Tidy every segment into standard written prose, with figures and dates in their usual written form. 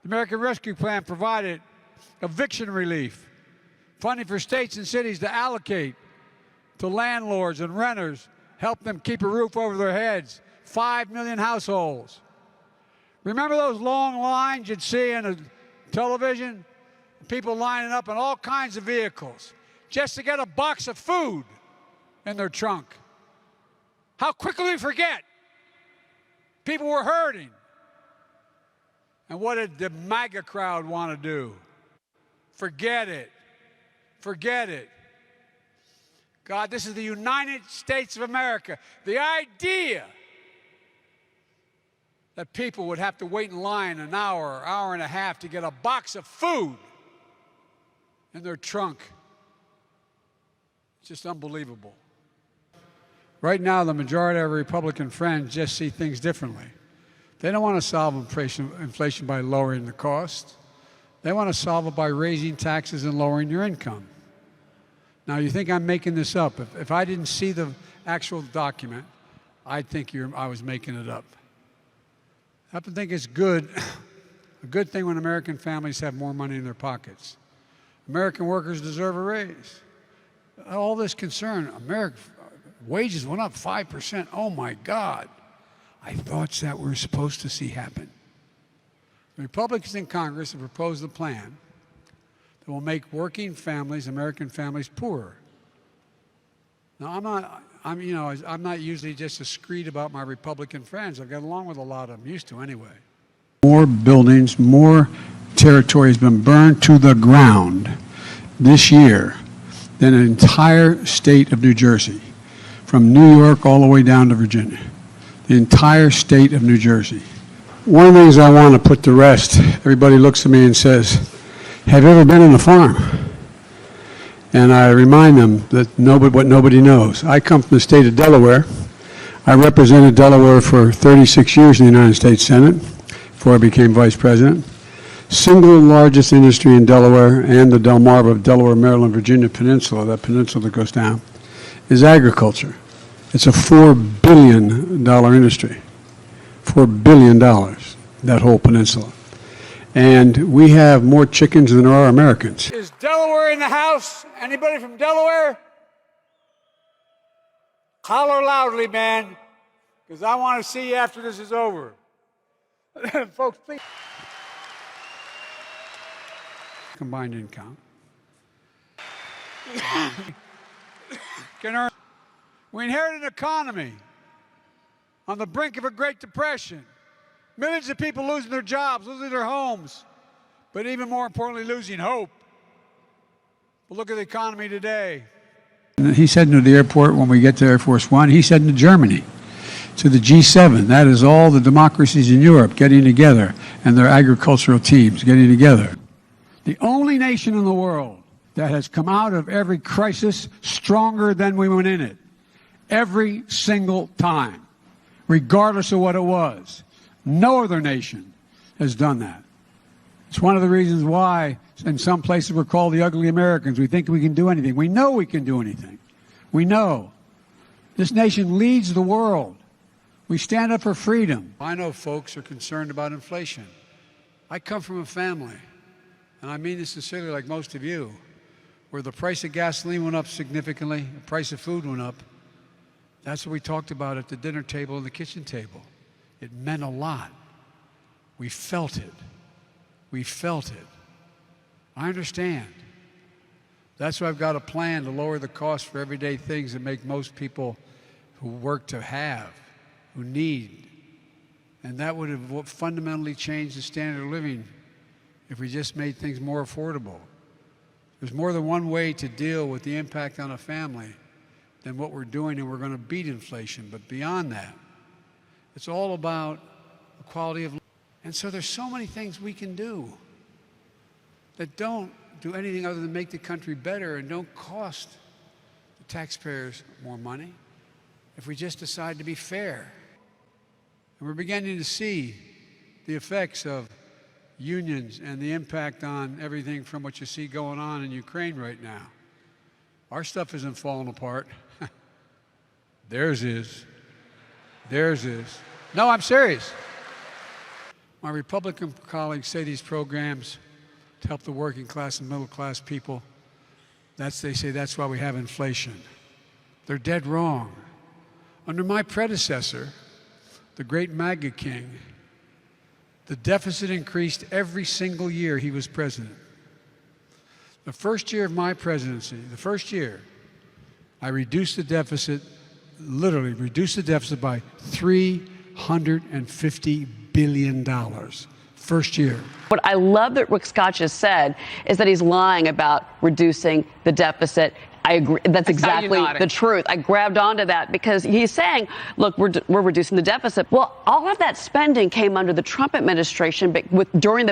The American Rescue Plan provided eviction relief, funding for states and cities to allocate to landlords and renters, help them keep a roof over their heads. 5 million households. Remember those long lines you'd see on the television? People lining up in all kinds of vehicles just to get a box of food in their trunk. How quickly we forget. People were hurting. And what did the MAGA crowd want to do? Forget it. Forget it. God, this is the United States of America. The idea that people would have to wait in line an hour, hour and a half to get a box of food in their trunk. It's just unbelievable. Right now, the majority of our Republican friends just see things differently. They don't want to solve inflation by lowering the cost. They want to solve it by raising taxes and lowering your income. Now, you think I'm making this up. If I didn't see the actual document, I'd think I was making it up. I think it's good, a good thing when American families have more money in their pockets. American workers deserve a raise. All this concern, wages went up 5%. Oh my God. I thought that we're supposed to see happen. The Republicans in Congress have proposed a plan that will make working families, American families, poorer. Now, I'm not usually just discreet about my Republican friends. I've got along with a lot of them, used to anyway. More buildings, more territory has been burned to the ground this year than an entire state of New Jersey, from New York all the way down to Virginia. The entire state of New Jersey. One of the things I want to put to rest, everybody looks at me and says, have you ever been on a farm? And I remind them that what nobody knows. I come from the state of Delaware. I represented Delaware for 36 years in the United States Senate before I became vice president. Single largest industry in Delaware and the Delmarva, Delaware, Maryland, Virginia Peninsula, that peninsula that goes down, is agriculture. It's a $4 billion industry. $4 billion, that whole peninsula. And we have more chickens than there are Americans. Is Delaware in the house? Anybody from Delaware? Holler loudly, man, because I want to see you after this is over. Folks, please. Combined income. We inherited an economy on the brink of a Great Depression. Millions of people losing their jobs, losing their homes, but even more importantly, losing hope. But look at the economy today. He's heading to the airport when we get to Air Force One. He's heading to Germany, to the G7. That is all the democracies in Europe getting together and their agricultural teams getting together. The only nation in the world that has come out of every crisis stronger than we went in it. Every single time, regardless of what it was. No other nation has done that. It's one of the reasons why in some places we're called the ugly Americans. We think we can do anything. We know we can do anything. We know. This nation leads the world. We stand up for freedom. I know folks are concerned about inflation. I come from a family, and I mean this sincerely like most of you, where the price of gasoline went up significantly, the price of food went up. That's what we talked about at the dinner table and the kitchen table. It meant a lot. We felt it. We felt it. I understand. That's why I've got a plan to lower the cost for everyday things that make most people who work to have, who need. And that would have fundamentally changed the standard of living if we just made things more affordable. There's more than one way to deal with the impact on a family than what we're doing, and we're going to beat inflation. But beyond that, it's all about the quality of life. And so there's so many things we can do that don't do anything other than make the country better and don't cost the taxpayers more money if we just decide to be fair. And we're beginning to see the effects of unions and the impact on everything from what you see going on in Ukraine right now. Our stuff isn't falling apart. Theirs is. Theirs is. No, I'm serious. My Republican colleagues say these programs to help the working class and middle class people, they say that's why we have inflation. They're dead wrong. Under my predecessor, the great MAGA king, the deficit increased every single year he was president. The first year of my presidency, the first year, I reduced the deficit, literally reduced the deficit by $350 billion. First year. What I love that Rick Scott just said is that he's lying about reducing the deficit. I agree. That's exactly the truth. I grabbed onto that because he's saying, look, we're reducing the deficit. Well, all of that spending came under the Trump administration, but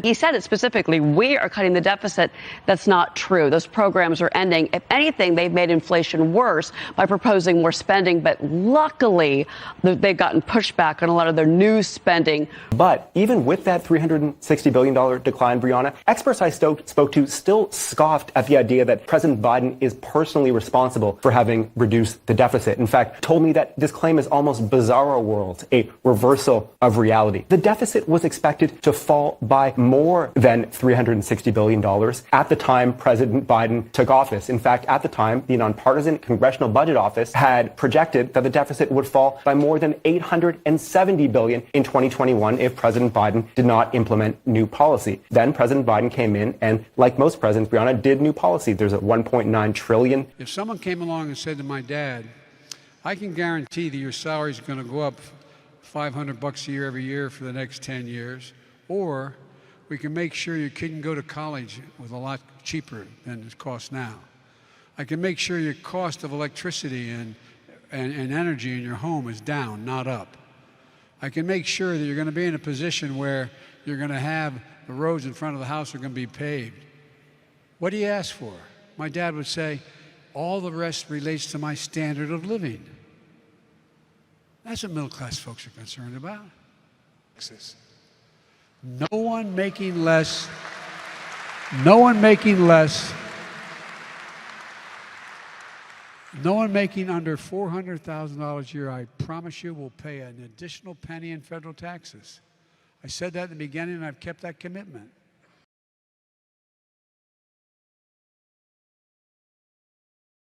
he said it specifically, we are cutting the deficit. That's not true. Those programs are ending. If anything, they've made inflation worse by proposing more spending. But luckily, they've gotten pushback on a lot of their new spending. But even with that $360 billion decline, Brianna, experts I spoke to still scoffed at the idea that President Biden is personally responsible for having reduced the deficit. In fact, told me that this claim is almost bizarro world, a reversal of reality. The deficit was expected to fall by more than $360 billion at the time President Biden took office. In fact, at the time, the nonpartisan Congressional Budget Office had projected that the deficit would fall by more than $870 billion in 2021 if President Biden did not implement new policy. Then President Biden came in and, like most presidents, Brianna, did new policy. There's a $1.9 trillion. If someone came along and said to my dad, I can guarantee that your salary is going to go up $500 a year every year for the next 10 years, or we can make sure your kid can go to college with a lot cheaper than it costs now. I can make sure your cost of electricity and energy in your home is down, not up. I can make sure that you're going to be in a position where you're going to have the roads in front of the house are going to be paved. What do you ask for? My dad would say, all the rest relates to my standard of living. That's what middle-class folks are concerned about. No one making less, no one making under $400,000 a year, I promise you, will pay an additional penny in federal taxes. I said that in the beginning, and I've kept that commitment.